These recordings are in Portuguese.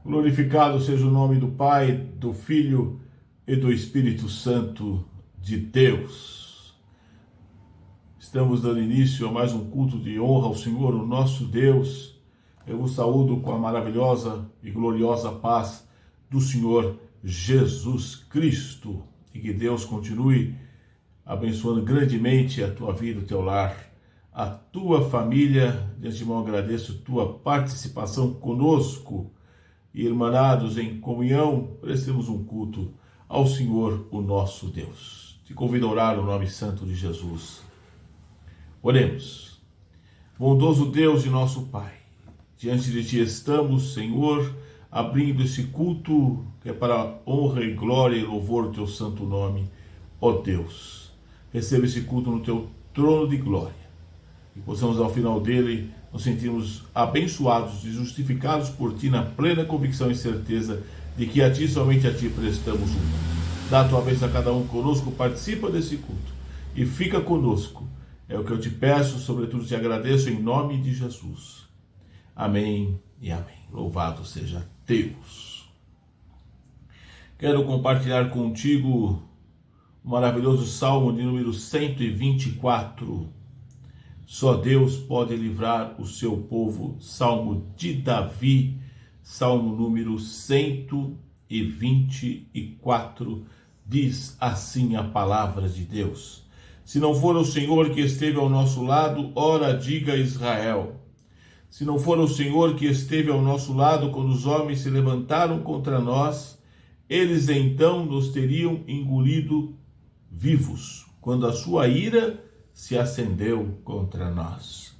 Glorificado seja o nome do Pai, do Filho e do Espírito Santo de Deus. Estamos dando início a mais um culto de honra ao Senhor, o nosso Deus. Eu vos saúdo com a maravilhosa e gloriosa paz do Senhor Jesus Cristo. E que Deus continue abençoando grandemente a tua vida, o teu lar, a tua família. De antemão agradeço tua participação conosco. E irmanados em comunhão, prestemos um culto ao Senhor, o nosso Deus. Te convido a orar no nome santo de Jesus. Oremos. Bondoso Deus e nosso Pai, diante de Ti estamos, Senhor, abrindo esse culto que é para a honra e glória e louvor do Teu santo nome, ó Deus. Receba esse culto no Teu trono de glória e possamos ao final dele nos sentirmos abençoados e justificados por Ti na plena convicção e certeza de que a Ti, somente a Ti, prestamos um culto. Dá a Tua bênção a cada um conosco, participa desse culto e fica conosco. É o que eu te peço, sobretudo te agradeço em nome de Jesus. Amém e amém. Louvado seja Deus. Quero compartilhar contigo o maravilhoso Salmo de número 124. Só Deus pode livrar o seu povo. Salmo de Davi, Salmo número 124, diz assim a palavra de Deus: se não for o Senhor que esteve ao nosso lado, ora diga Israel. Se não for o Senhor que esteve ao nosso lado quando os homens se levantaram contra nós, eles então nos teriam engolido vivos, quando a sua ira se acendeu contra nós.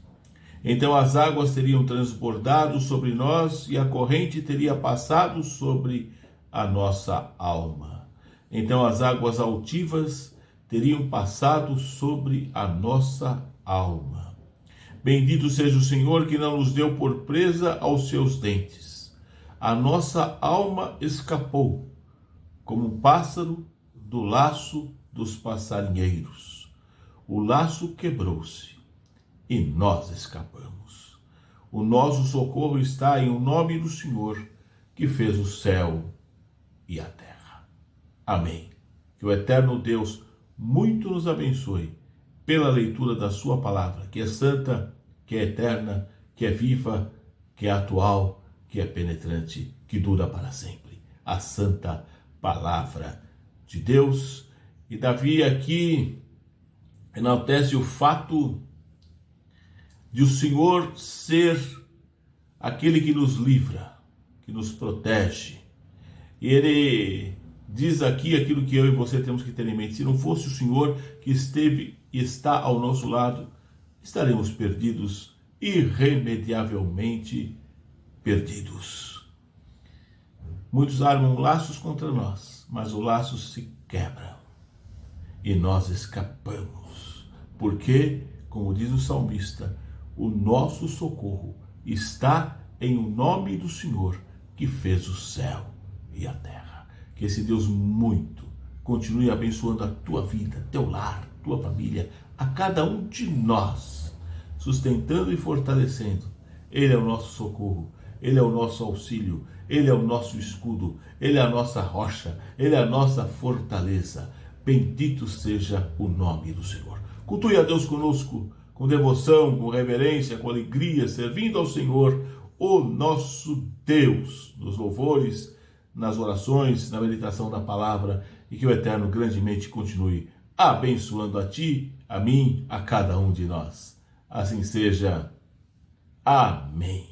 Então as águas teriam transbordado sobre nós e a corrente teria passado sobre a nossa alma. Então as águas altivas teriam passado sobre a nossa alma. Bendito seja o Senhor que não nos deu por presa aos seus dentes. A nossa alma escapou, como um pássaro do laço dos passarinheiros. O laço quebrou-se e nós escapamos. O nosso socorro está em o nome do Senhor, que fez o céu e a terra. Amém. Que o eterno Deus muito nos abençoe pela leitura da sua palavra, que é santa, que é eterna, que é viva, que é atual, que é penetrante, que dura para sempre. A santa palavra de Deus. E Davi aqui enaltece o fato de o Senhor ser aquele que nos livra, que nos protege. E ele diz aqui aquilo que eu e você temos que ter em mente: se não fosse o Senhor que esteve e está ao nosso lado, estaremos perdidos, irremediavelmente perdidos. Muitos armam laços contra nós, mas o laço se quebra e nós escapamos. Porque, como diz o salmista, o nosso socorro está em o nome do Senhor, que fez o céu e a terra. Que esse Deus muito continue abençoando a tua vida, teu lar, tua família, a cada um de nós, sustentando e fortalecendo. Ele é o nosso socorro, Ele é o nosso auxílio, Ele é o nosso escudo, Ele é a nossa rocha, Ele é a nossa fortaleza. Bendito seja o nome do Senhor. Cultue a Deus conosco, com devoção, com reverência, com alegria, servindo ao Senhor, o nosso Deus, nos louvores, nas orações, na meditação da palavra, e que o Eterno grandemente continue abençoando a ti, a mim, a cada um de nós. Assim seja. Amém.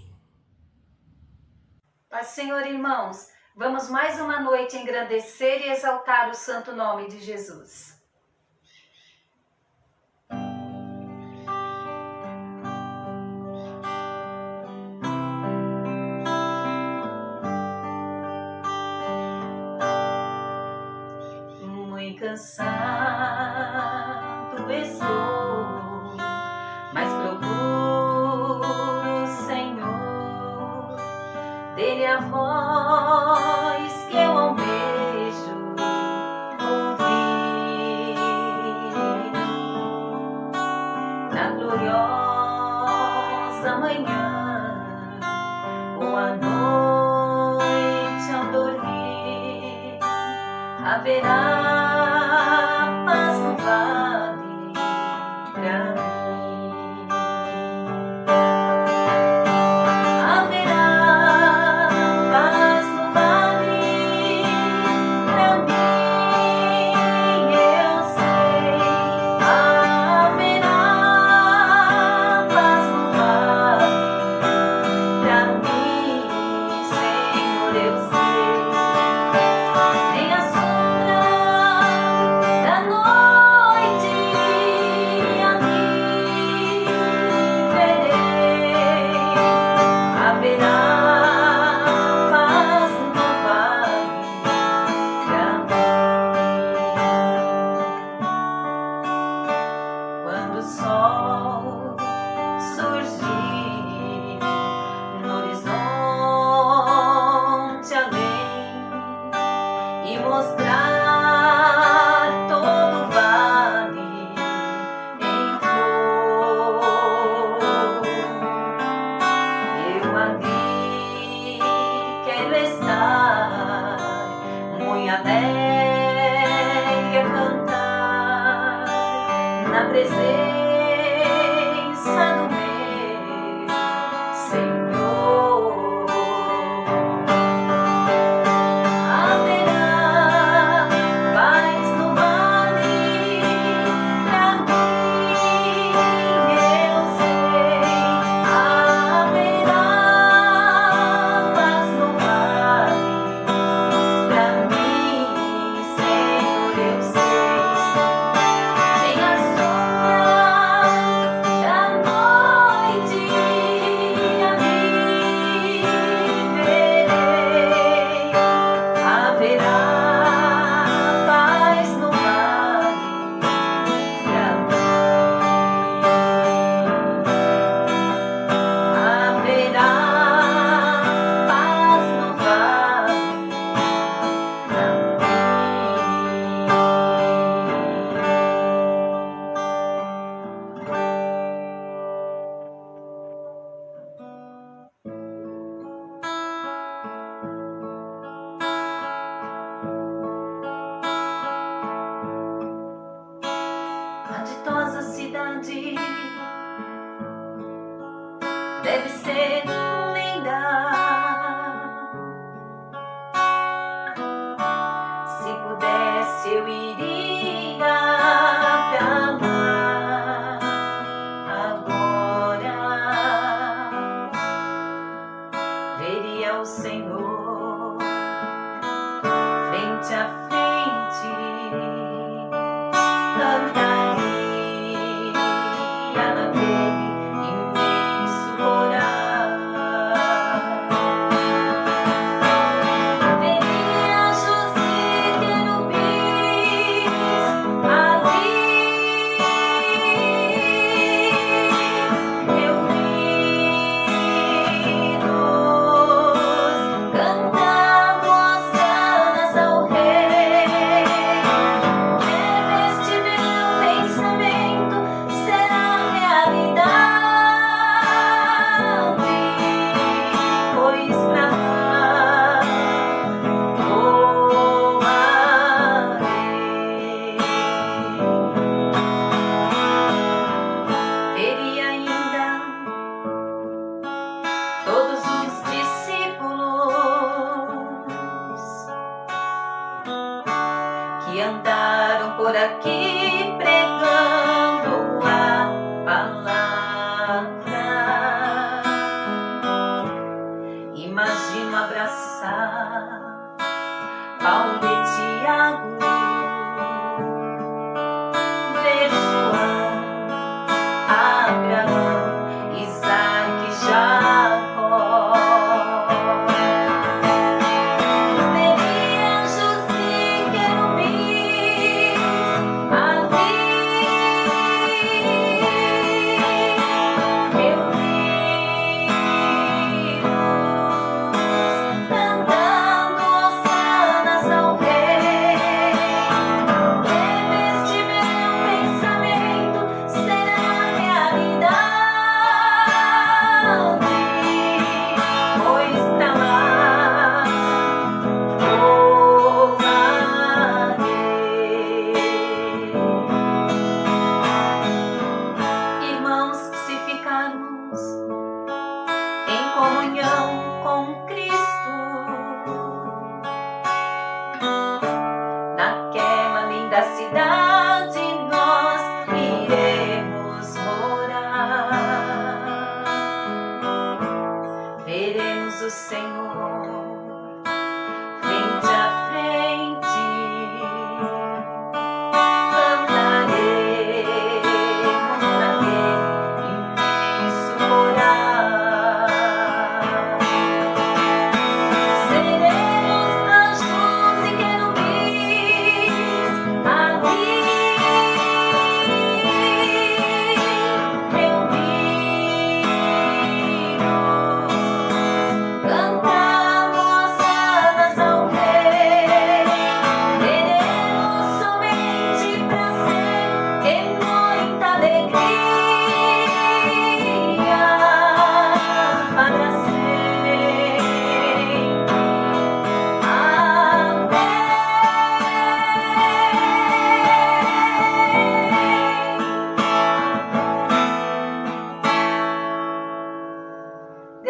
Paz, Senhor, irmãos, vamos mais uma noite engrandecer e exaltar o santo nome de Jesus. Cansado estou, mas procuro o Senhor, dele a voz que eu almejo ouvir. Na gloriosa manhã ou à noite haverá paz no vale pra mim. Haverá paz no vale pra mim, eu sei. Haverá paz no vale pra mim, Senhor, eu sei. Nem a sombra da noite ali verei. Haverá paz no vale pra mim. Quando o sol surgir no horizonte além e mostrar todo o vale em flor, eu ali quero estar, muito alegre a cantar na presença do meu Senhor. Haverá paz no vale pra mim, eu sei. Haverá paz no vale pra mim, Senhor, eu sei. Nem a sombra da noite ali verei. Haverá paz no vale pra mim. Haverá paz no vale pra A ditosa cidade deve ser linda. Se pudesse eu iria pra lá agora. Veria o Senhor frente a frente, cantaria naquele imenso coral. Veria José querubins ali reunidos, cantando hosanas ao Rei. Este meu pensamento será realidade, pois pra lá voarei. Veria ainda todos os discípulos que andaram por aqui pregando a palavra. Imagino abraçar Paulo e Tiago, ver João, Abraão, Isaac e Jacó. Veria José querubins ali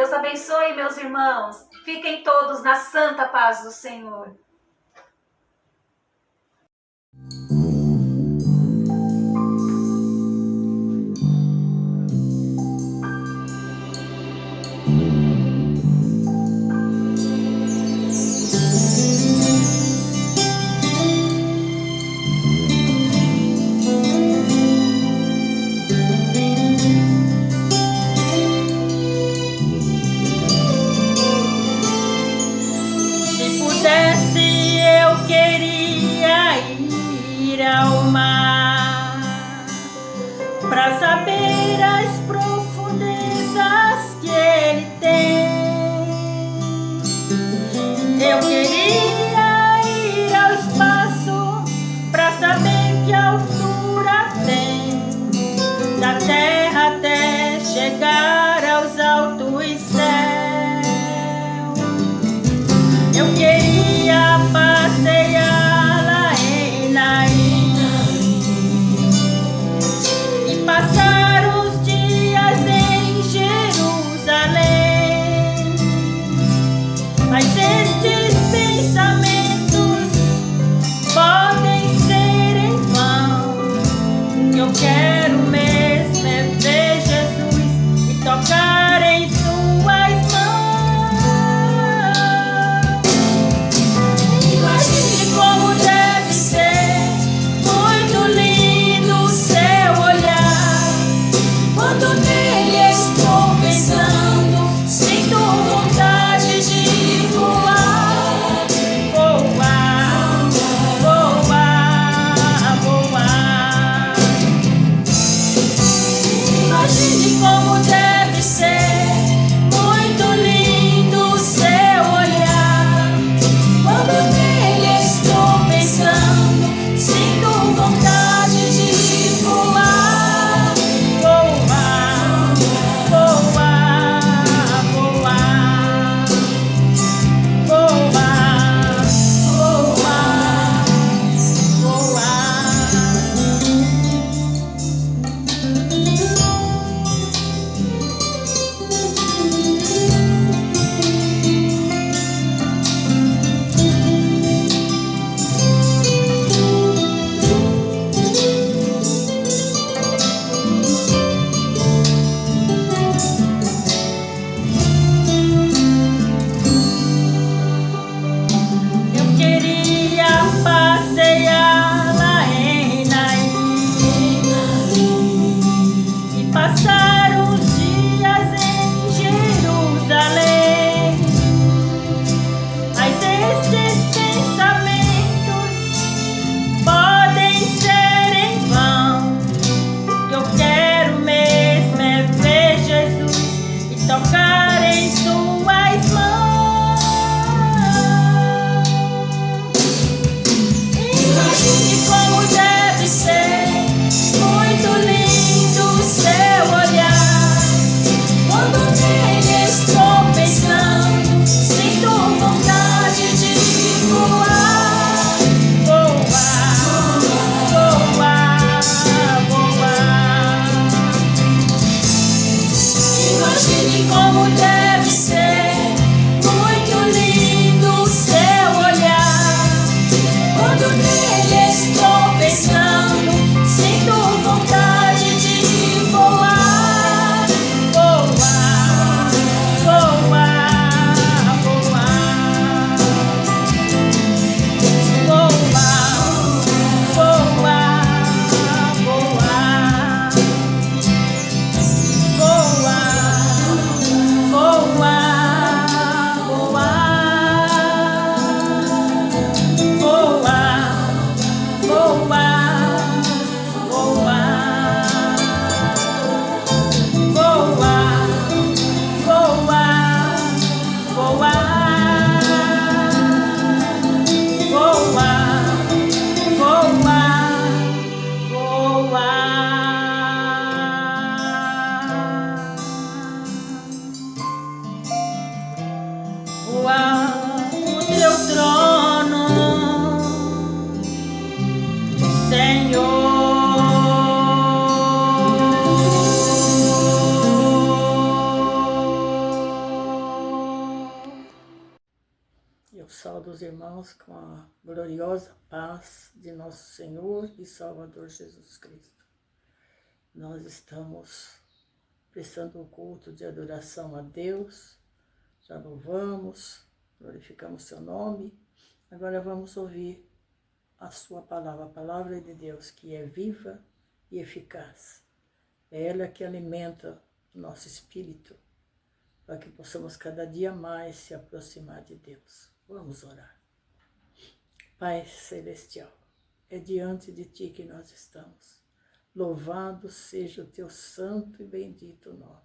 Deus abençoe meus irmãos. Fiquem todos na santa paz do Senhor. Se pudesse saúdo os irmãos com a gloriosa paz de nosso Senhor e Salvador Jesus Cristo. Nós estamos prestando um culto de adoração a Deus, já louvamos, glorificamos seu nome. Agora vamos ouvir a sua palavra, a palavra de Deus, que é viva e eficaz. É ela que alimenta o nosso espírito, para que possamos cada dia mais se aproximar de Deus. Vamos orar. Pai Celestial, é diante de Ti que nós estamos. Louvado seja o Teu santo e bendito nome.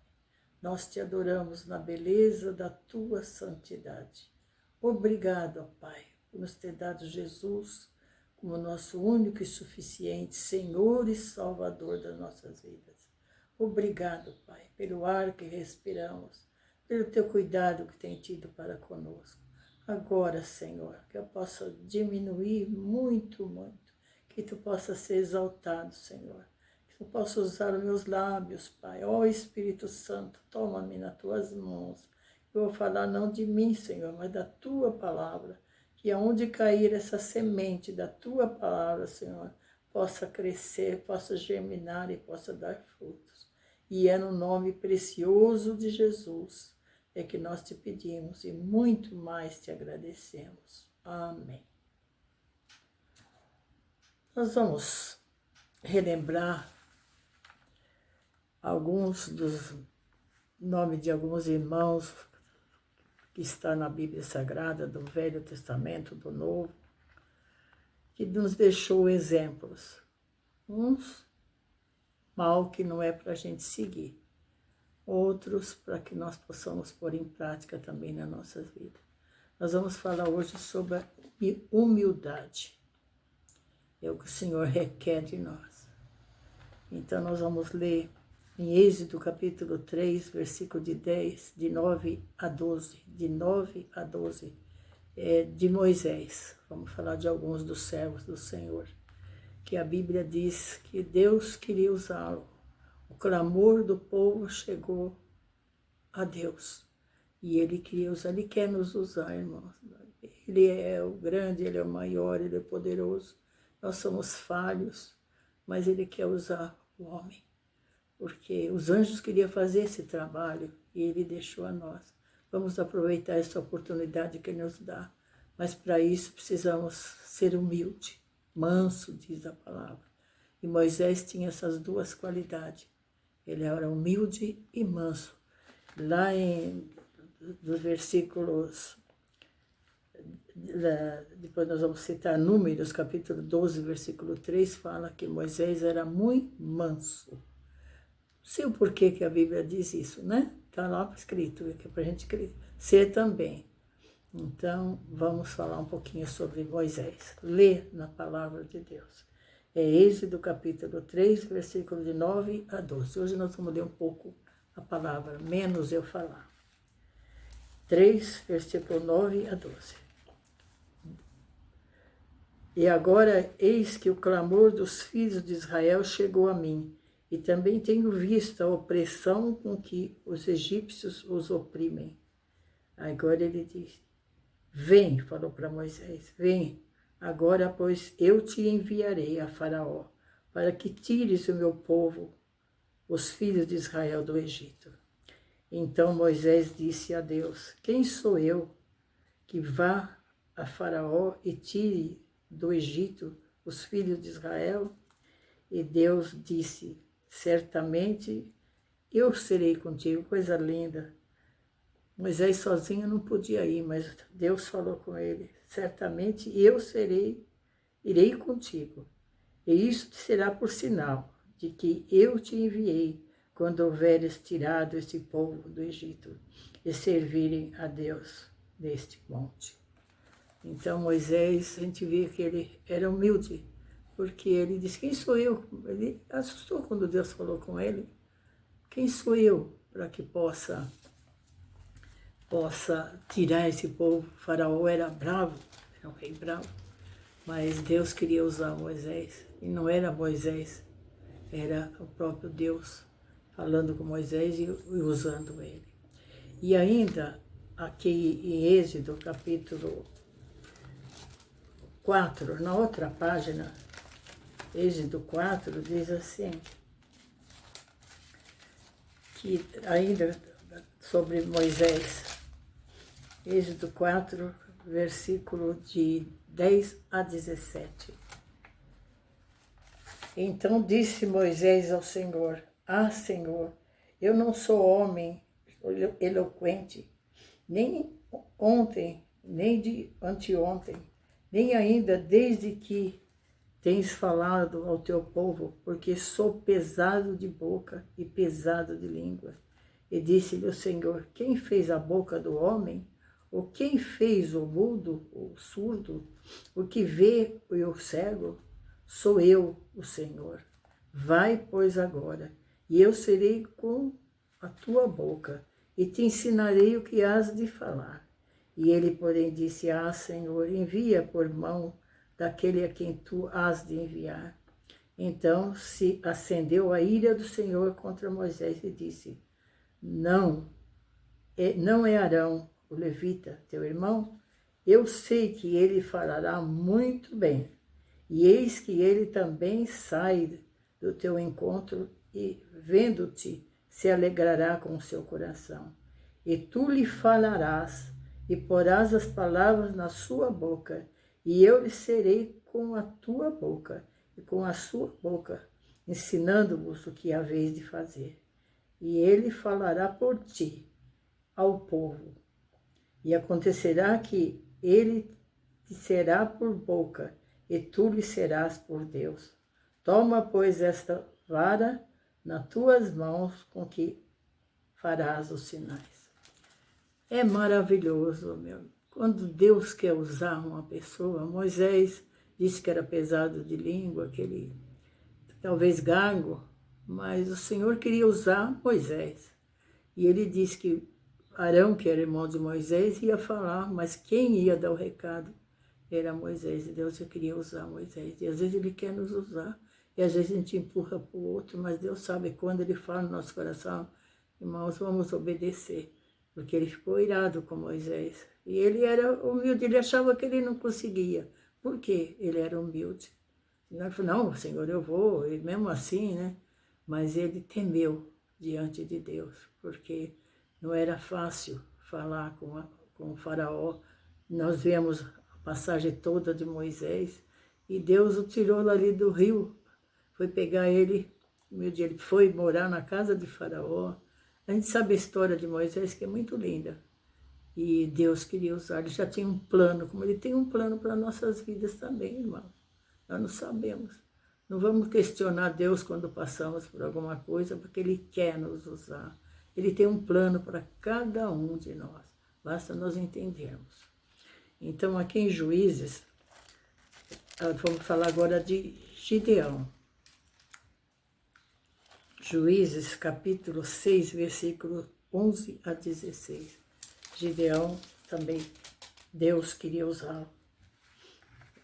Nós Te adoramos na beleza da Tua santidade. Obrigado, ó Pai, por nos ter dado Jesus como nosso único e suficiente Senhor e Salvador das nossas vidas. Obrigado, Pai, pelo ar que respiramos, pelo Teu cuidado que tem tido para conosco. Agora, Senhor, que eu possa diminuir muito, que Tu possa ser exaltado, Senhor, que Tu possa usar os meus lábios, Pai. Ó Espírito Santo, toma-me nas Tuas mãos. Eu vou falar não de mim, Senhor, mas da Tua palavra, que aonde cair essa semente da Tua palavra, Senhor, possa crescer, possa germinar e possa dar frutos. E é no nome precioso de Jesus é que nós Te pedimos e muito mais Te agradecemos. Amém. Nós vamos relembrar alguns dos nomes de alguns irmãos que está na Bíblia Sagrada, do Velho Testamento, do Novo, que nos deixou exemplos. Uns mal que não é para a gente seguir, outros para que nós possamos pôr em prática também nas nossas vidas. Nós vamos falar hoje sobre a humildade. É o que o Senhor requer de nós. Então nós vamos ler em Êxodo capítulo 3, versículo de 10, de 9 a 12, de Moisés. Vamos falar de alguns dos servos do Senhor, que a Bíblia diz que Deus queria usá-lo. O clamor do povo chegou a Deus e Ele queria usar, Ele quer nos usar, irmãos. Ele é o grande, Ele é o maior, Ele é poderoso. Nós somos falhos, mas Ele quer usar o homem, porque os anjos queriam fazer esse trabalho e Ele deixou a nós. Vamos aproveitar essa oportunidade que Ele nos dá, mas para isso precisamos ser humildes, manso, diz a palavra. E Moisés tinha essas duas qualidades. Ele era humilde e manso. Lá dos versículos, depois nós vamos citar Números, capítulo 12, versículo 3, fala que Moisés era muito manso. Não sei o porquê que a Bíblia diz isso, né? Está lá escrito, que é para a gente ser também. Então, vamos falar um pouquinho sobre Moisés. Lê na palavra de Deus. É Êxodo capítulo 3, versículo de 9 a 12. Hoje nós vamos ler um pouco a palavra, menos eu falar. 3, versículo 9 a 12. E agora eis que o clamor dos filhos de Israel chegou a mim, e também tenho visto a opressão com que os egípcios os oprimem. Agora ele diz, vem, falou para Moisés, vem, agora, pois, eu te enviarei a Faraó, para que tires o meu povo, os filhos de Israel, do Egito. Então Moisés disse a Deus, quem sou eu que vá a Faraó e tire do Egito os filhos de Israel? E Deus disse, certamente eu serei contigo, coisa linda. Moisés sozinho não podia ir, mas Deus falou com ele, certamente eu irei contigo, e isso te será por sinal de que eu te enviei quando houveres tirado este povo do Egito e servirem a Deus neste monte. Então Moisés, a gente vê que ele era humilde, porque ele disse, quem sou eu? Ele assustou quando Deus falou com ele, quem sou eu para que possa tirar esse povo? O Faraó era bravo, era um rei bravo, mas Deus queria usar Moisés, e não era Moisés, era o próprio Deus falando com Moisés e usando ele. E ainda aqui em Êxodo, capítulo 4, na outra página, Êxodo 4, diz assim, que ainda sobre Moisés, Êxodo 4, versículo de 10 a 17. Então disse Moisés ao Senhor, Senhor, eu não sou homem eloquente, nem ontem, nem de anteontem, nem ainda desde que tens falado ao teu povo, porque sou pesado de boca e pesado de língua. E disse-lhe o Senhor, quem fez a boca do homem? Ou quem fez o mudo, o surdo, o que vê e o cego? Sou eu, o Senhor. Vai, pois, agora, e eu serei com a tua boca, e te ensinarei o que hás de falar. E ele, porém, disse, Senhor, envia por mão daquele a quem tu hás de enviar. Então se acendeu a ira do Senhor contra Moisés e disse, não é Arão, o levita, teu irmão? Eu sei que ele falará muito bem. E eis que ele também sai do teu encontro e, vendo-te, se alegrará com o seu coração. E tu lhe falarás e porás as palavras na sua boca, e eu lhe serei com a tua boca e com a sua boca, ensinando-vos o que haveis de fazer. E ele falará por ti ao povo. E acontecerá que ele te será por boca, e tu lhe serás por Deus. Toma, pois, esta vara nas tuas mãos, com que farás os sinais. É maravilhoso, meu. Quando Deus quer usar uma pessoa, Moisés disse que era pesado de língua, que ele talvez gago, mas o Senhor queria usar Moisés. E ele disse que Arão, que era irmão de Moisés, ia falar, mas quem ia dar o recado era Moisés. E Deus queria usar Moisés. E às vezes ele quer nos usar, e às vezes a gente empurra para o outro, mas Deus sabe quando ele fala no nosso coração, irmãos, vamos obedecer. Porque ele ficou irado com Moisés. E ele era humilde, ele achava que ele não conseguia. Por quê? Ele era humilde. Ele falou, não, Senhor, eu vou, e mesmo assim, né? Mas ele temeu diante de Deus, porque não era fácil falar com o faraó. Nós vemos a passagem toda de Moisés, e Deus o tirou ali do rio, foi pegar ele, ele foi morar na casa de faraó. A gente sabe a história de Moisés, que é muito linda. E Deus queria usar, ele já tinha um plano, como ele tem um plano para nossas vidas também, irmão. Nós não sabemos. Não vamos questionar Deus quando passamos por alguma coisa, porque Ele quer nos usar. Ele tem um plano para cada um de nós. Basta nós entendermos. Então, aqui em Juízes, vamos falar agora de Gideão. Juízes, capítulo 6, versículo 11 a 16. Gideão também, Deus queria usá-lo.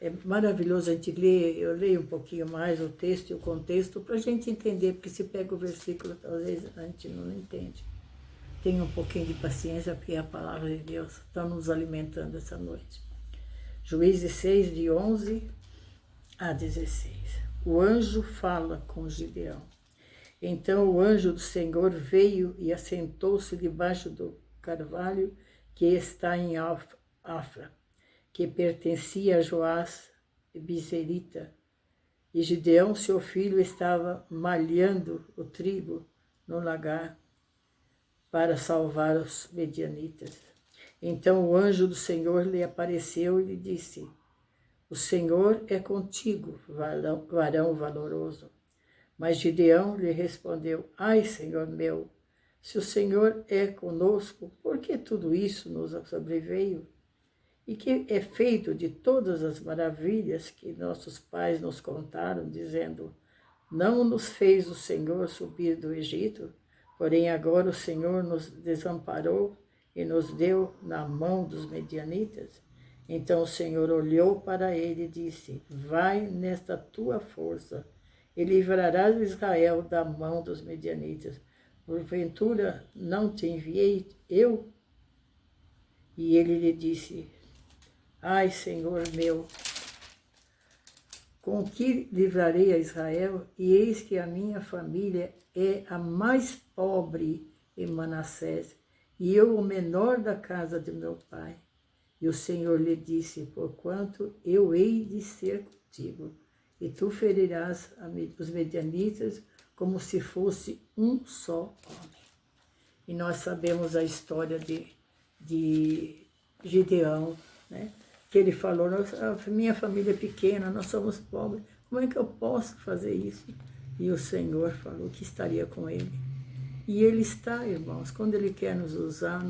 É maravilhoso a gente ler, eu leio um pouquinho mais o texto e o contexto para a gente entender, porque se pega o versículo, talvez a gente não entende. Tenha um pouquinho de paciência, porque a palavra de Deus está nos alimentando essa noite. Juízes 6, de 11 a 16. O anjo fala com Gideão. Então o anjo do Senhor veio e assentou-se debaixo do carvalho que está em Afra, que pertencia a Joás e Bizerita. E Gideão, seu filho, estava malhando o trigo no lagar para salvar os medianitas. Então o anjo do Senhor lhe apareceu e lhe disse, o Senhor é contigo, varão valoroso. Mas Gideão lhe respondeu, ai, Senhor meu, se o Senhor é conosco, por que tudo isso nos sobreveio? E que é feito de todas as maravilhas que nossos pais nos contaram, dizendo, não nos fez o Senhor subir do Egito, porém agora o Senhor nos desamparou e nos deu na mão dos medianitas. Então o Senhor olhou para ele e disse, vai nesta tua força e livrarás Israel da mão dos medianitas. Porventura não te enviei eu? E ele lhe disse, ai, Senhor meu, com que livrarei a Israel? E eis que a minha família é a mais pobre em Manassés, e eu o menor da casa de meu pai. E o Senhor lhe disse, porquanto eu hei de ser contigo, e tu ferirás os medianitas como se fosse um só homem. E nós sabemos a história de Gideão, né? Que ele falou, minha família é pequena, nós somos pobres, como é que eu posso fazer isso? E o Senhor falou que estaria com ele. E ele está, irmãos, quando ele quer nos usar,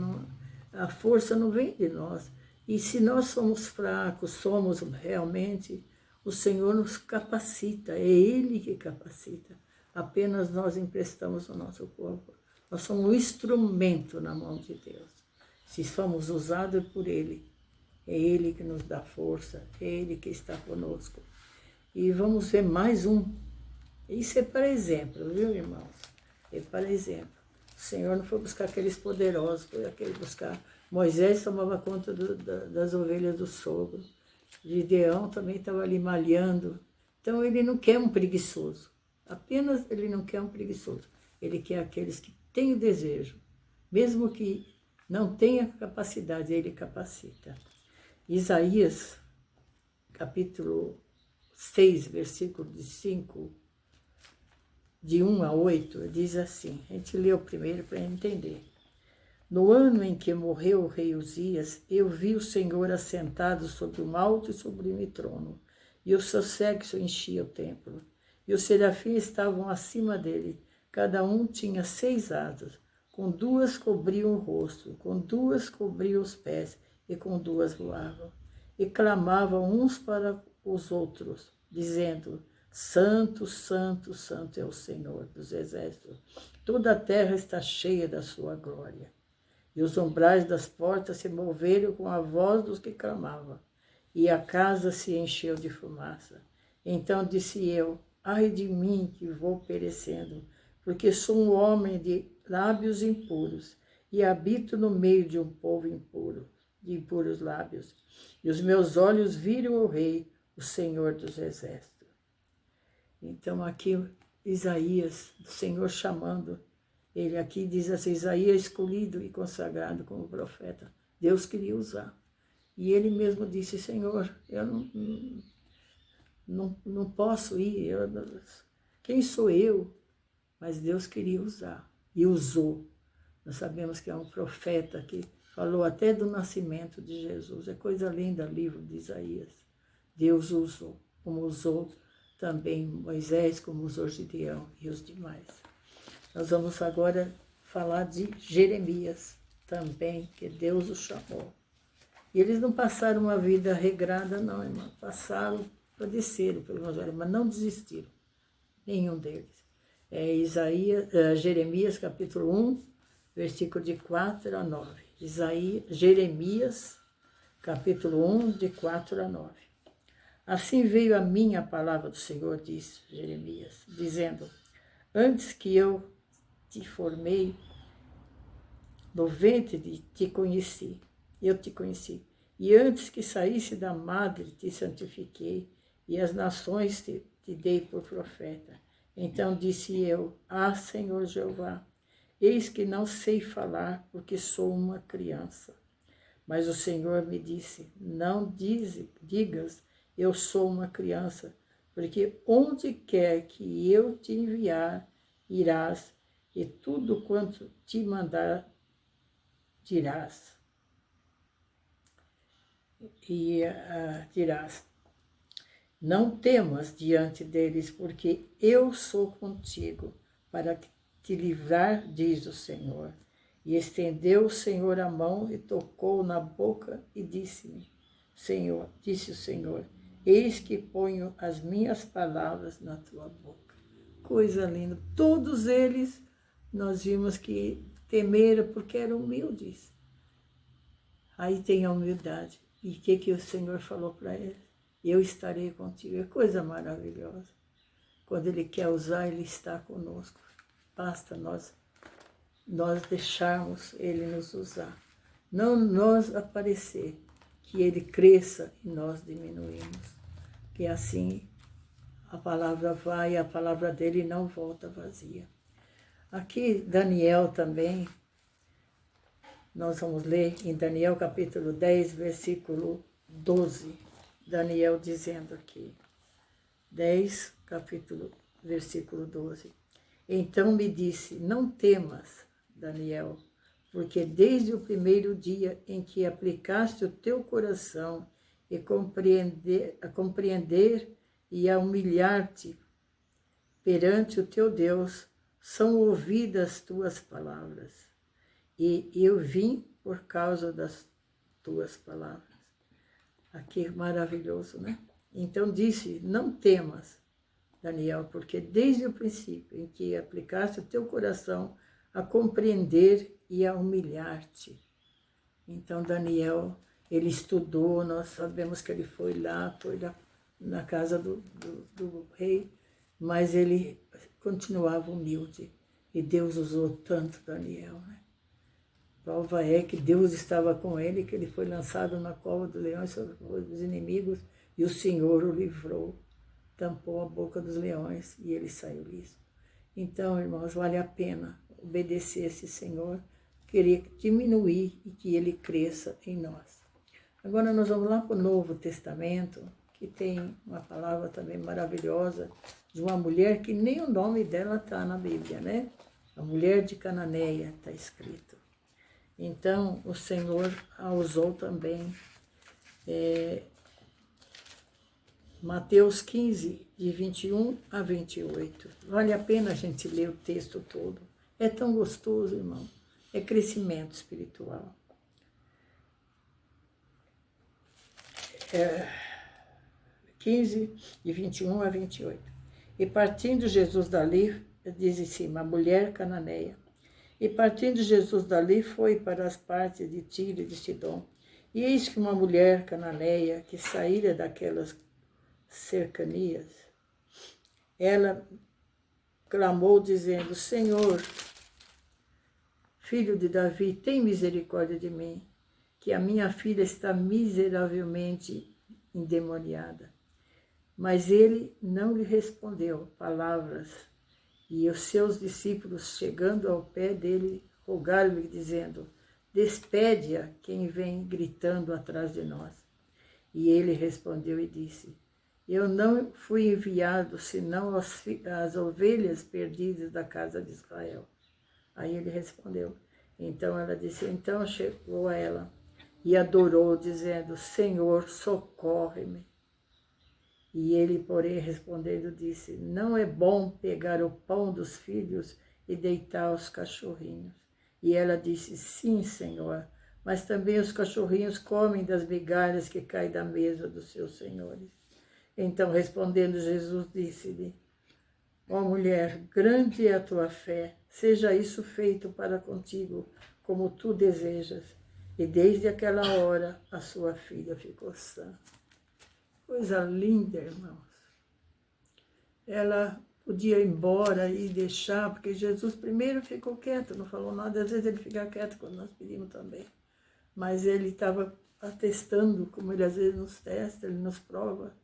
a força não vem de nós. E se nós somos fracos, somos realmente, o Senhor nos capacita, é Ele que capacita. Apenas nós emprestamos o nosso corpo. Nós somos um instrumento na mão de Deus. Se somos usados por Ele, é Ele que nos dá força, é Ele que está conosco. E vamos ver mais um. Isso é para exemplo, viu, irmãos? É para exemplo. O Senhor não foi buscar aqueles poderosos, foi aquele buscar. Moisés tomava conta das ovelhas do sogro. Gideão também estava ali malhando. Então ele não quer um preguiçoso. Apenas ele não quer um preguiçoso. Ele quer aqueles que têm o desejo. Mesmo que não tenha capacidade, ele capacita. Isaías, capítulo 6, versículo de 5, de 1 a 8, diz assim, a gente leu primeiro para entender. No ano em que morreu o rei Uzias, eu vi o Senhor assentado sobre um alto e sublime trono, e o seu séquito enchia o templo, e os serafins estavam acima dele, cada um tinha 6 asas, com 2 cobriam o rosto, com 2 cobriam os pés, e com 2 voavam, e clamavam uns para os outros, dizendo, Santo, Santo, Santo é o Senhor dos exércitos, toda a terra está cheia da sua glória. E os umbrais das portas se moveram com a voz dos que clamavam, e a casa se encheu de fumaça. Então disse eu, ai de mim que vou perecendo, porque sou um homem de lábios impuros, e habito no meio de um povo impuro, de impuros lábios. E os meus olhos viram o Rei, o Senhor dos exércitos. Então aqui Isaías, o Senhor chamando, ele aqui diz assim, Isaías escolhido e consagrado como profeta. Deus queria usar. E ele mesmo disse, Senhor, eu não posso ir, quem sou eu? Mas Deus queria usar e usou. Nós sabemos que é um profeta que falou até do nascimento de Jesus. É coisa linda o livro de Isaías. Deus usou, como usou também Moisés, como usou Gideão e os demais. Nós vamos agora falar de Jeremias também, que Deus o chamou. E eles não passaram uma vida regrada, não, irmão. Passaram, padeceram pelo Evangelho, mas não desistiram. Nenhum deles. Jeremias, capítulo 1, versículo de 4 a 9. Jeremias, capítulo 1, de 4 a 9. Assim veio a mim a palavra do Senhor, disse Jeremias, dizendo, antes que eu te formei no ventre eu te conheci, e antes que saísse da madre te santifiquei, e as nações te dei por profeta. Então disse eu, Senhor Jeová, eis que não sei falar, porque sou uma criança. Mas o Senhor me disse, não digas, eu sou uma criança, porque onde quer que eu te enviar, irás, e tudo quanto te mandar, dirás. Dirás, não temas diante deles, porque eu sou contigo, para te livrar, diz o Senhor. E estendeu o Senhor a mão e tocou na boca e disse-me, disse o Senhor, eis que ponho as minhas palavras na tua boca. Coisa linda. Todos eles, nós vimos que temeram porque eram humildes. Aí tem a humildade. E o que o Senhor falou para eles? Eu estarei contigo. É coisa maravilhosa. Quando Ele quer usar, Ele está conosco. Basta nós deixarmos Ele nos usar. Não nós aparecer, que Ele cresça e nós diminuímos. Que assim a palavra vai, a palavra dele não volta vazia. Aqui, Daniel também, nós vamos ler em Daniel capítulo 10, versículo 12. Daniel dizendo aqui, 10, capítulo, versículo 12. Então me disse, não temas, Daniel, porque desde o primeiro dia em que aplicaste o teu coração a compreender e a humilhar-te perante o teu Deus, são ouvidas tuas palavras. E eu vim por causa das tuas palavras. Aqui maravilhoso, né? Então disse, não temas, Daniel, porque desde o princípio em que aplicaste o teu coração a compreender e a humilhar-te. Então Daniel, ele estudou, nós sabemos que ele foi lá na casa do rei, mas ele continuava humilde. E Deus usou tanto Daniel, né? Prova é que Deus estava com ele, que ele foi lançado na cova dos leões sobre os inimigos, e o Senhor o livrou, tampou a boca dos leões, e ele saiu liso. Então, irmãos, vale a pena obedecer esse Senhor, querer diminuir e que ele cresça em nós. Agora nós vamos lá para o Novo Testamento, que tem uma palavra também maravilhosa, de uma mulher que nem o nome dela está na Bíblia, né? A mulher de Cananeia está escrito. Então, o Senhor a usou também. Mateus 15, de 21 a 28. Vale a pena a gente ler o texto todo. É tão gostoso, irmão. É crescimento espiritual. 15, de 21 a 28. E partindo Jesus dali, diz em cima, a mulher cananeia. E partindo Jesus dali, foi para as partes de Tiro e de Sidom. E eis que uma mulher cananeia, que saíra daquelas cercanias, ela clamou, dizendo, Senhor, filho de Davi, tem misericórdia de mim, que a minha filha está miseravelmente endemoniada. Mas ele não lhe respondeu palavras. E os seus discípulos, chegando ao pé dele, rogaram-lhe, dizendo, despede-a quem vem gritando atrás de nós. E ele respondeu e disse, eu não fui enviado, senão as ovelhas perdidas da casa de Israel. Aí ele respondeu. Então ela disse, então chegou a ela e adorou, dizendo, Senhor, socorre-me. E ele, porém, respondendo, disse, não é bom pegar o pão dos filhos e deitar aos cachorrinhos. E ela disse, sim, Senhor, mas também os cachorrinhos comem das migalhas que caem da mesa dos seus senhores. Então, respondendo, Jesus disse-lhe, ó mulher, grande é a tua fé, seja isso feito para contigo, como tu desejas. E desde aquela hora, a sua filha ficou sã. Coisa linda, irmãos. Ela podia ir embora e deixar, porque Jesus primeiro ficou quieto, não falou nada. Às vezes ele fica quieto quando nós pedimos também. Mas ele estava atestando, como ele às vezes nos testa, ele nos prova.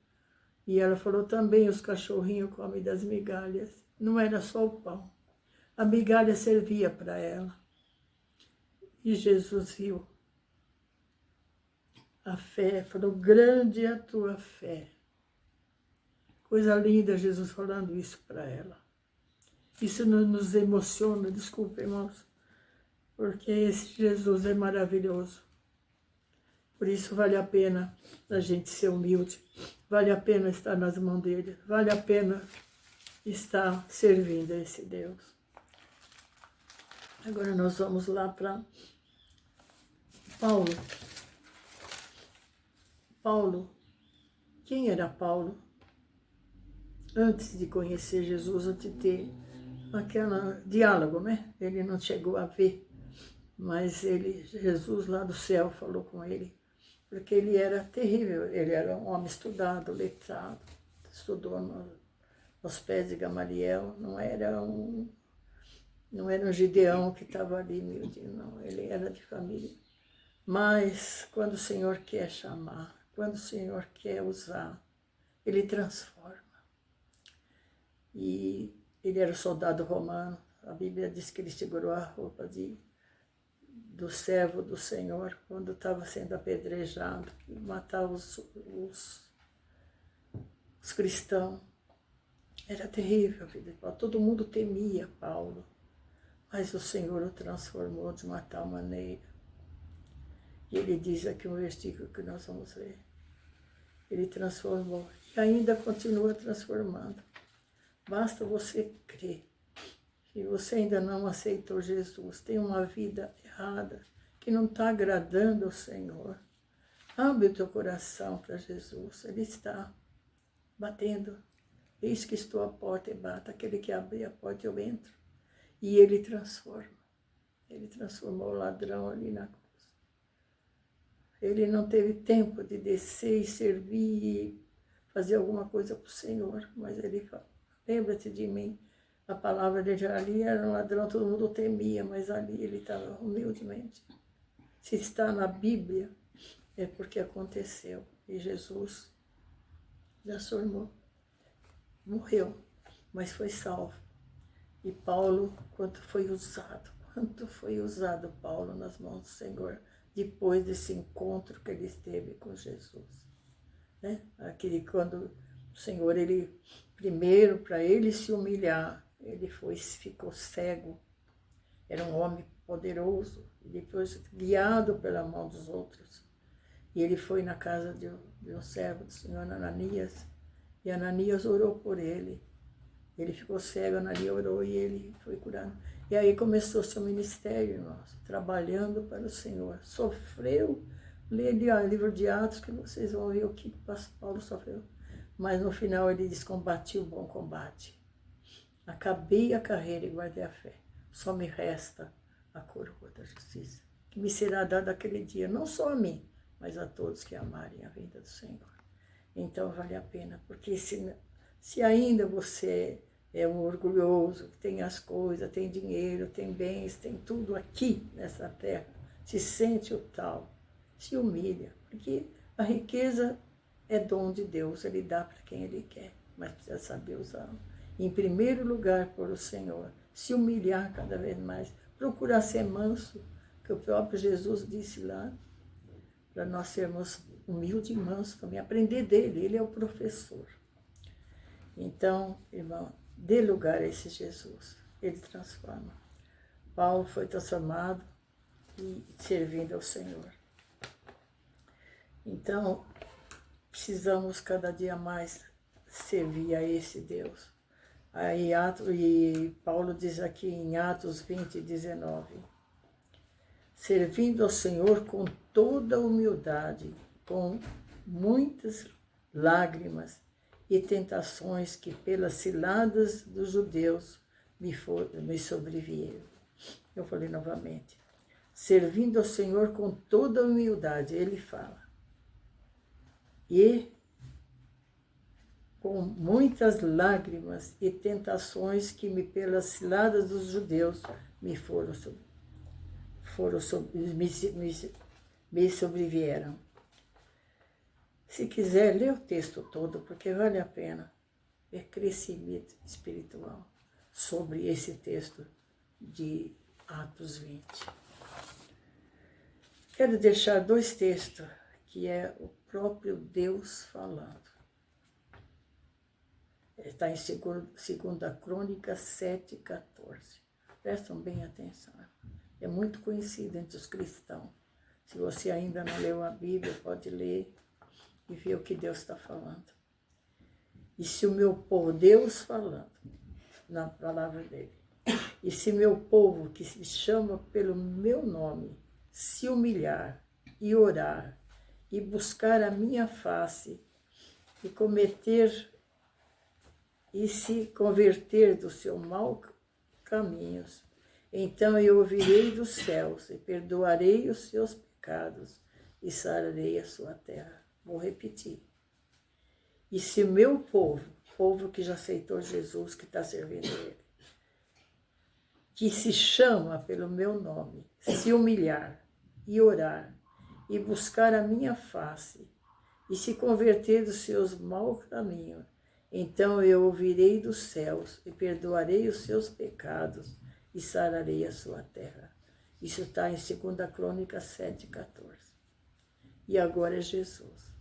E ela falou também, os cachorrinhos comem das migalhas. Não era só o pão. A migalha servia para ela. E Jesus viu a fé, falou, grande é a tua fé. Coisa linda Jesus falando isso para ela. Isso nos emociona, desculpa, irmãos, porque esse Jesus é maravilhoso. Por isso vale a pena a gente ser humilde, vale a pena estar nas mãos dele, vale a pena estar servindo a esse Deus. Agora nós vamos lá para Paulo. Paulo, quem era Paulo? Antes de conhecer Jesus, antes de ter aquele diálogo, né? Ele não chegou a ver, mas Jesus lá do céu falou com ele, porque ele era terrível, ele era um homem estudado, letrado, estudou aos pés de Gamaliel, não era um Gideão que estava ali, não, ele era de família. Mas quando o Senhor quer chamar, quando o Senhor quer usar, ele transforma. e ele era soldado romano. A Bíblia diz que ele segurou a roupa do servo do Senhor quando estava sendo apedrejado, matar os cristãos. Era terrível a vida de Paulo. Todo mundo temia Paulo, mas o Senhor o transformou de uma tal maneira. E ele diz aqui um versículo que nós vamos ver. Ele transformou e ainda continua transformando. Basta você crer. Se você ainda não aceitou Jesus, tem uma vida errada, que não está agradando ao Senhor, abre o teu coração para Jesus. Ele está batendo. Eis que estou à porta e bato. Aquele que abrir a porta, eu entro. E ele transforma. Ele transformou o ladrão ali na cruz. Ele não teve tempo de descer e servir e fazer alguma coisa para o Senhor. Mas ele fala, lembra-te de mim. A palavra dele ali era um ladrão, todo mundo temia, mas ali ele estava humildemente. Se está na Bíblia, é porque aconteceu. E Jesus transformou. Morreu, mas foi salvo. E Paulo, quanto foi usado Paulo nas mãos do Senhor, depois desse encontro que ele teve com Jesus. Né? Aquele quando o Senhor, ele primeiro, para ele se humilhar, ele ficou cego, era um homem poderoso, e depois guiado pela mão dos outros. E ele foi na casa de um servo do Senhor, Ananias, e Ananias orou por ele. Ele ficou cego, Ananias orou e ele foi curado. E aí começou seu ministério, irmãos, trabalhando para o Senhor. Sofreu, lê o livro de Atos, que vocês vão ver o que o pastor Paulo sofreu. Mas no final ele diz, combati o bom combate. Acabei a carreira e guardei a fé. Só me resta a coroa da justiça, que me será dada aquele dia, não só a mim, mas a todos que amarem a vinda do Senhor. Então vale a pena, porque se ainda você é um orgulhoso, que tem as coisas, tem dinheiro, tem bens, tem tudo aqui nessa terra, se sente o tal, se humilha, porque a riqueza é dom de Deus, Ele dá para quem Ele quer, mas precisa saber usá-lo. Em primeiro lugar, por o Senhor, se humilhar cada vez mais, procurar ser manso, que o próprio Jesus disse lá, para nós sermos humildes e mansos também, aprender dele, ele é o professor. Então, irmão, dê lugar a esse Jesus, ele transforma. Paulo foi transformado e servindo ao Senhor. Então, precisamos cada dia mais servir a esse Deus. Aí, e Paulo diz aqui em Atos 20, 19, servindo ao Senhor com toda humildade, com muitas lágrimas e tentações que pelas ciladas dos judeus me sobrevieram. Eu falei novamente, servindo ao Senhor com toda humildade, ele fala, e com muitas lágrimas e tentações que pelas ciladas dos judeus me sobrevieram. Se quiser, lê o texto todo, porque vale a pena. É crescimento espiritual sobre esse texto de Atos 20. Quero deixar dois textos, que é o próprio Deus falando. Está em 2 Crônicas 7:14. Prestam bem atenção. É muito conhecido entre os cristãos. Se você ainda não leu a Bíblia, pode ler e ver o que Deus está falando. E se o meu povo, Deus falando, na palavra dele, e se meu povo, que se chama pelo meu nome, se humilhar e orar, e buscar a minha face, e se converter do seu mau caminhos, então eu ouvirei dos céus e perdoarei os seus pecados e sararei a sua terra. Vou repetir. E se o meu povo que já aceitou Jesus, que está servindo ele, que se chama pelo meu nome, se humilhar e orar e buscar a minha face e se converter dos seus maus caminhos, Então eu ouvirei dos céus e perdoarei os seus pecados e sararei a sua terra. Isso está em 2 Crônicas 7,14. E agora é Jesus,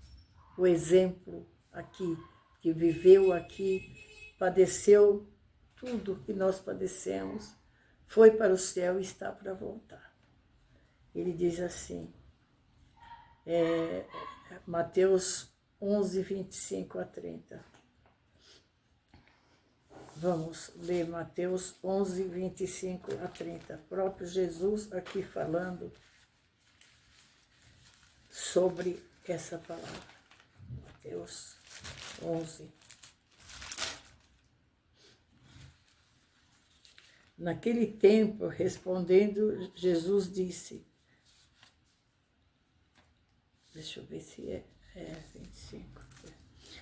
o exemplo aqui, que viveu aqui, padeceu tudo que nós padecemos, foi para o céu e está para voltar. Ele diz assim, Mateus 11, 25 a 30. Vamos ler Mateus 11, 25 a 30. Próprio Jesus aqui falando sobre essa palavra. Mateus 11. Naquele tempo, respondendo, Jesus disse, deixa eu ver se é 25.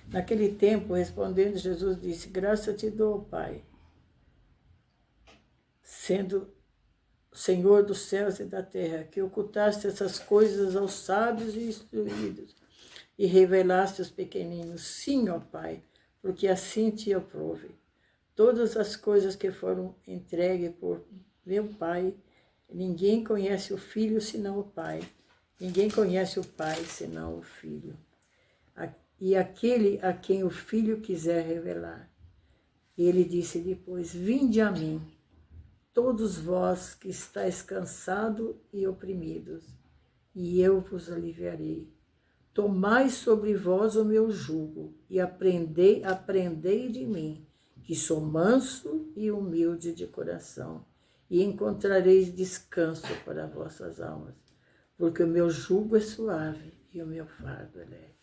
Naquele tempo, respondendo, Jesus disse, graças te dou, Pai, sendo Senhor dos céus e da terra, que ocultaste essas coisas aos sábios e instruídos, e revelaste aos pequeninos. Sim, ó Pai, porque assim te aprouve. Todas as coisas que foram entregues por meu Pai, ninguém conhece o Filho senão o Pai. Ninguém conhece o Pai senão o Filho. E aquele a quem o Filho quiser revelar. Ele disse depois, vinde a mim, todos vós que estáis cansados e oprimidos, e eu vos aliviarei. Tomai sobre vós o meu jugo, e aprendei de mim, que sou manso e humilde de coração, e encontrareis descanso para vossas almas, porque o meu jugo é suave e o meu fardo é leve.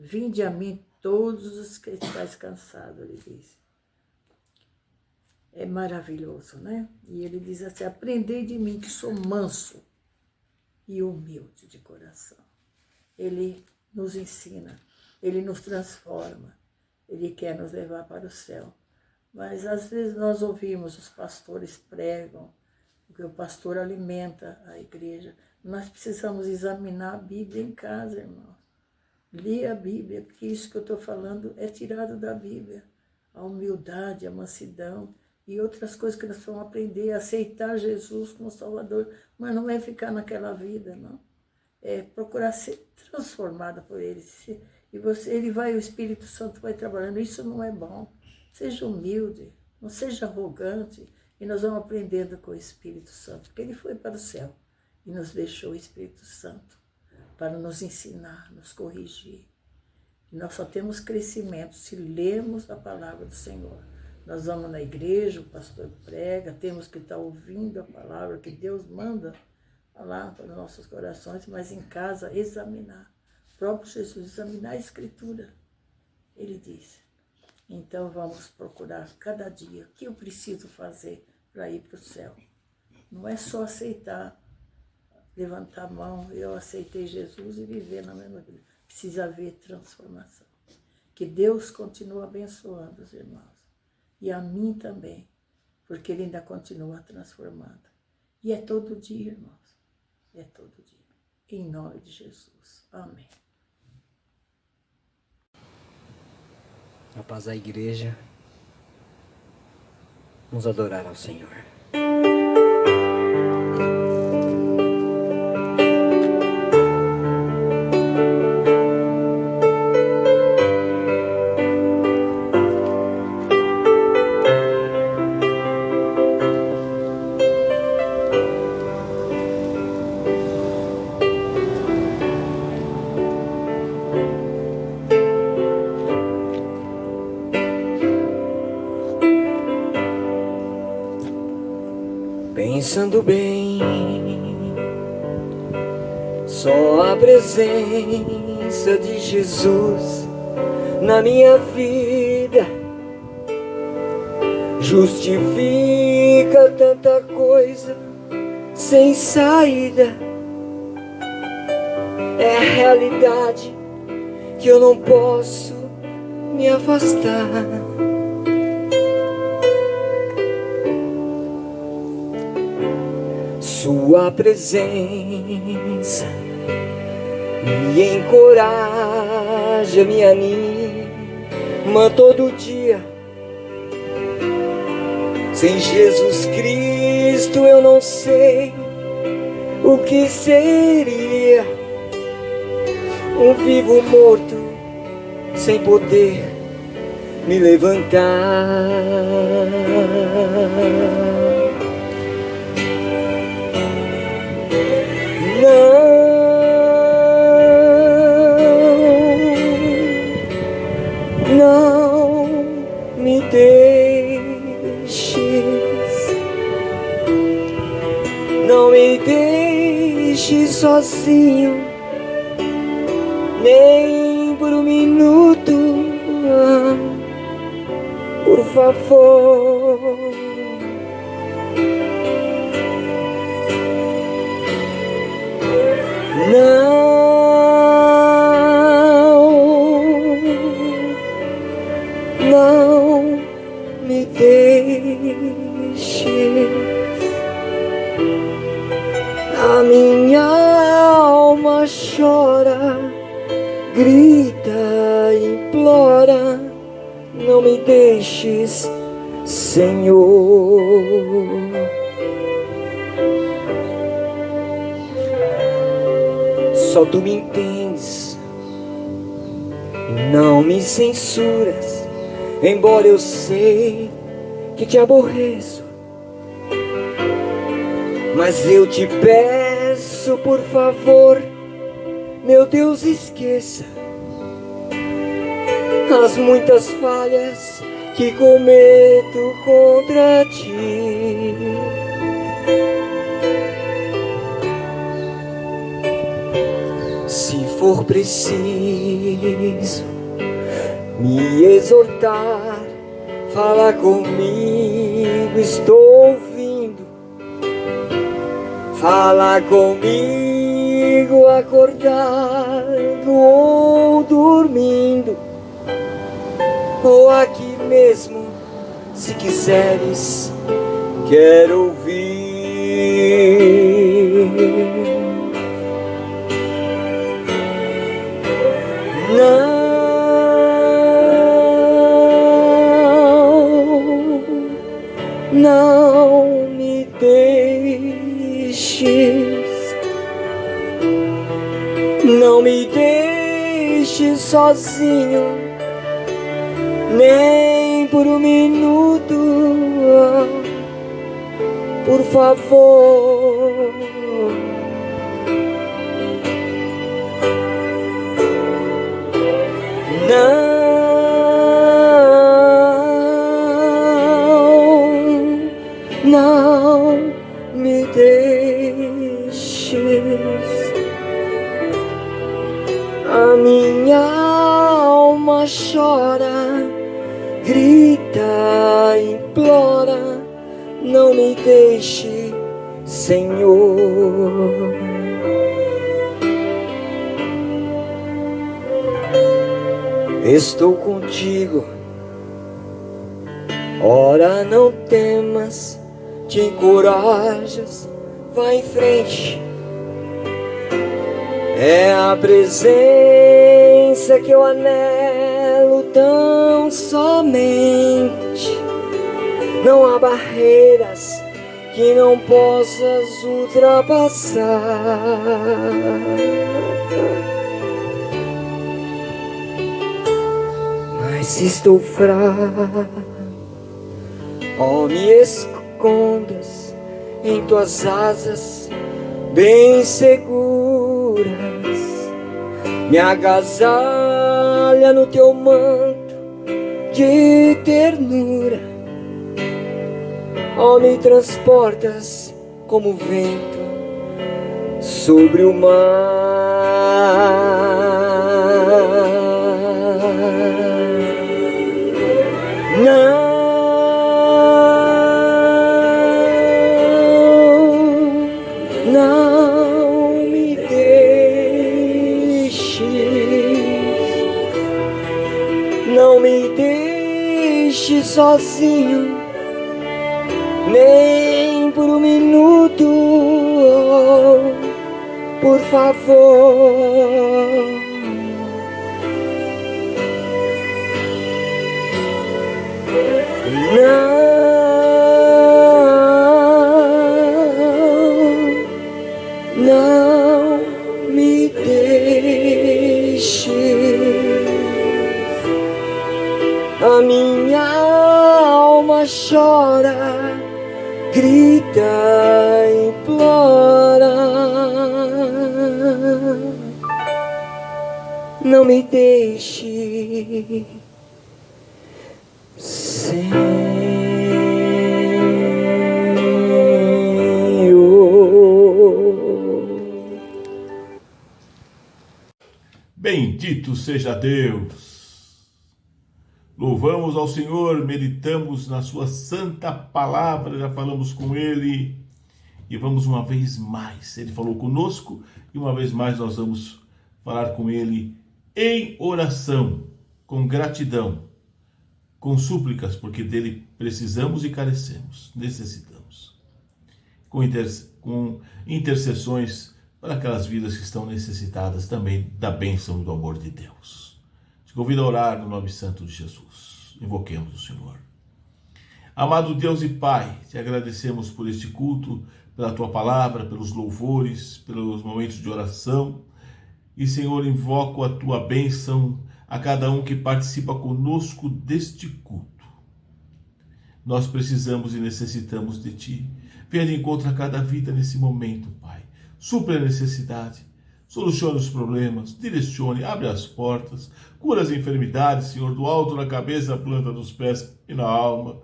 Vinde a mim todos os que estáis cansados, ele disse. É maravilhoso, né? E ele diz assim, aprendei de mim que sou manso e humilde de coração. Ele nos ensina, ele nos transforma, ele quer nos levar para o céu. Mas às vezes nós ouvimos, os pastores pregam, porque o pastor alimenta a igreja. Nós precisamos examinar a Bíblia em casa, irmãos. Ler a Bíblia, porque isso que eu estou falando é tirado da Bíblia. A humildade, a mansidão e outras coisas que nós vamos aprender, a aceitar Jesus como Salvador. Mas não é ficar naquela vida, não. É procurar ser transformada por Ele. E ele vai, o Espírito Santo vai trabalhando. Isso não é bom. Seja humilde, não seja arrogante. E nós vamos aprendendo com o Espírito Santo, porque Ele foi para o céu e nos deixou o Espírito Santo para nos ensinar, nos corrigir. E nós só temos crescimento se lermos a palavra do Senhor. Nós vamos na igreja, o pastor prega, temos que estar ouvindo a palavra que Deus manda falar para os nossos corações, mas em casa examinar. O próprio Jesus, examinar a Escritura. Ele disse. Então vamos procurar cada dia o que eu preciso fazer para ir para o céu. Não é só aceitar, levantar a mão, eu aceitei Jesus e viver na mesma vida. Precisa haver transformação. Que Deus continue abençoando os irmãos. E a mim também, porque Ele ainda continua transformando. E é todo dia, irmãos. É todo dia. Em nome de Jesus. Amém. A paz da igreja. Vamos adorar ao Senhor. Pensando bem, só a presença de Jesus na minha vida justifica tanta coisa sem saída. É a realidade que eu não posso me afastar. Sua presença me encoraja, me anima mas todo dia. Sem Jesus Cristo eu não sei o que seria. Um vivo morto sem poder me levantar. Não me deixes, não me deixes sozinho, nem por um minuto, por favor. Não me deixes. A minha alma chora, grita, implora. Não me deixes, Senhor. Só tu me entendes, não me censuras, embora eu sei que te aborreço. Mas eu te peço, por favor, meu Deus, esqueça as muitas falhas que cometo contra ti. Se for preciso me exortar, fala comigo, estou ouvindo. Fala comigo, acordado ou dormindo, ou aqui mesmo, se quiseres, quero ouvir. Não me deixes, não me deixes sozinho, nem por um minuto, por favor. Não me deixes. A minha alma chora, grita, implora. Não me deixe, Senhor. Estou contigo, ora não temas, te encorajas, vai em frente. É a presença que eu anelo tão somente. Não há barreiras que não possas ultrapassar. Mas se estou fraco, ó, me escondas em tuas asas bem seguras, me agasalha no teu manto de ternura, ó, me transportas como vento sobre o mar. Não me deixes, não me deixes sozinho, nem por um minuto, por favor. Não me deixe. A minha alma chora, grita, implora. Não me deixe, Senhor. Bendito seja Deus! Louvamos ao Senhor, meditamos na sua santa palavra, já falamos com Ele e vamos uma vez mais. Ele falou conosco e uma vez mais nós vamos falar com Ele em oração, com gratidão, com súplicas, porque dele precisamos e carecemos, necessitamos, com intercessões para aquelas vidas que estão necessitadas também da bênção e do amor de Deus. Te convido a orar no nome santo de Jesus. Invoquemos o Senhor. Amado Deus e Pai, te agradecemos por este culto, pela tua palavra, pelos louvores, pelos momentos de oração. E, Senhor, invoco a tua bênção a cada um que participa conosco deste culto. Nós precisamos e necessitamos de ti. Venha de encontro a cada vida nesse momento, Pai. Supre a necessidade, solucione os problemas, direcione, abre as portas, cura as enfermidades, Senhor, do alto da cabeça, da planta dos pés e na alma.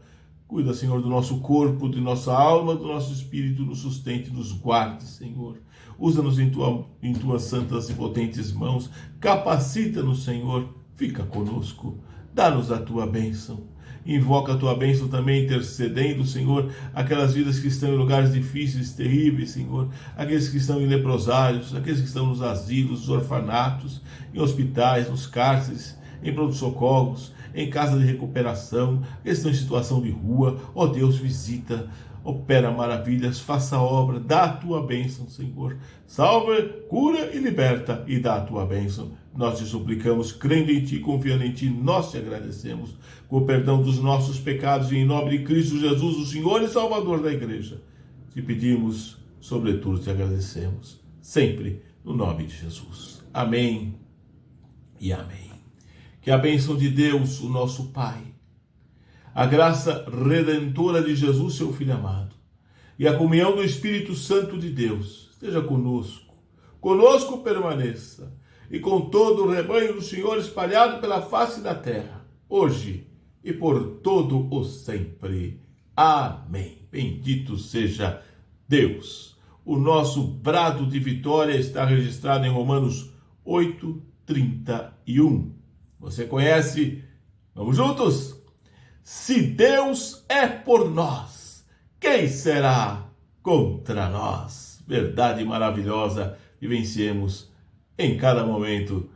Cuida, Senhor, do nosso corpo, de nossa alma, do nosso espírito, nos sustente, nos guarde, Senhor. Usa-nos em tuas santas e potentes mãos, capacita-nos, Senhor, fica conosco, dá-nos a tua bênção. Invoca a tua bênção também, intercedendo, Senhor, aquelas vidas que estão em lugares difíceis, terríveis, Senhor, aqueles que estão em leprosários, aqueles que estão nos asilos, nos orfanatos, em hospitais, nos cárceres, em pronto-socorros, em casa de recuperação, aqueles que estão em situação de rua. Ó Deus, visita, opera maravilhas, faça obra, dá a tua bênção, Senhor. Salva, cura e liberta e dá a tua bênção. Nós te suplicamos, crendo em ti, confiando em ti, nós te agradecemos com o perdão dos nossos pecados e em nome de Cristo Jesus, o Senhor e Salvador da Igreja. Te pedimos, sobretudo te agradecemos, sempre no nome de Jesus. Amém e amém. Que a bênção de Deus, o nosso Pai, a graça redentora de Jesus, seu Filho amado, e a comunhão do Espírito Santo de Deus esteja conosco. Conosco permaneça, e com todo o rebanho do Senhor espalhado pela face da terra, hoje e por todo o sempre. Amém. Bendito seja Deus. O nosso brado de vitória está registrado em Romanos 8:31. Você conhece? Vamos juntos? Se Deus é por nós, quem será contra nós? Verdade maravilhosa, vivenciemos em cada momento,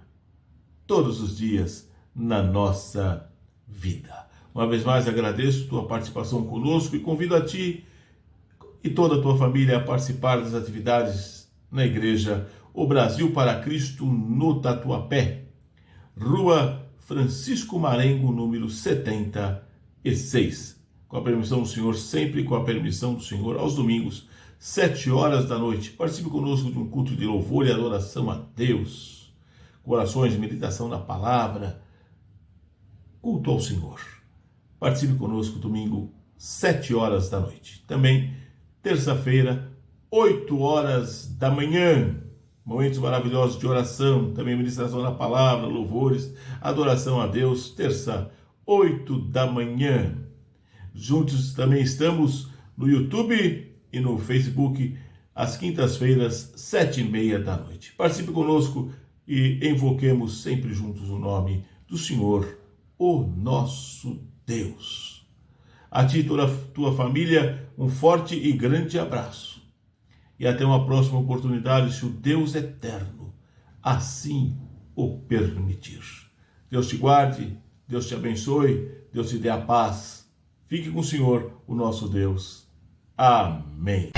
todos os dias, na nossa vida. Uma vez mais agradeço tua participação conosco e convido a ti e toda a tua família a participar das atividades na igreja O Brasil para Cristo no Tatuapé, Rua Francisco Marengo, número 76. Com a permissão do Senhor, sempre com a permissão do Senhor, aos domingos, 7 horas da noite. Participe conosco de um culto de louvor e adoração a Deus, com orações de meditação na palavra, culto ao Senhor. Participe conosco domingo, 7 horas da noite. Também, terça-feira, 8 horas da manhã. Momentos maravilhosos de oração, também meditação na palavra, louvores, adoração a Deus. Terça, 8 da manhã. Juntos também estamos no YouTube e no Facebook, às quintas-feiras, 7:30 da noite. Participe conosco e invoquemos sempre juntos o nome do Senhor, o nosso Deus. A ti e toda a tua família, um forte e grande abraço. E até uma próxima oportunidade, se o Deus eterno assim o permitir. Deus te guarde, Deus te abençoe, Deus te dê a paz. Fique com o Senhor, o nosso Deus. Amém.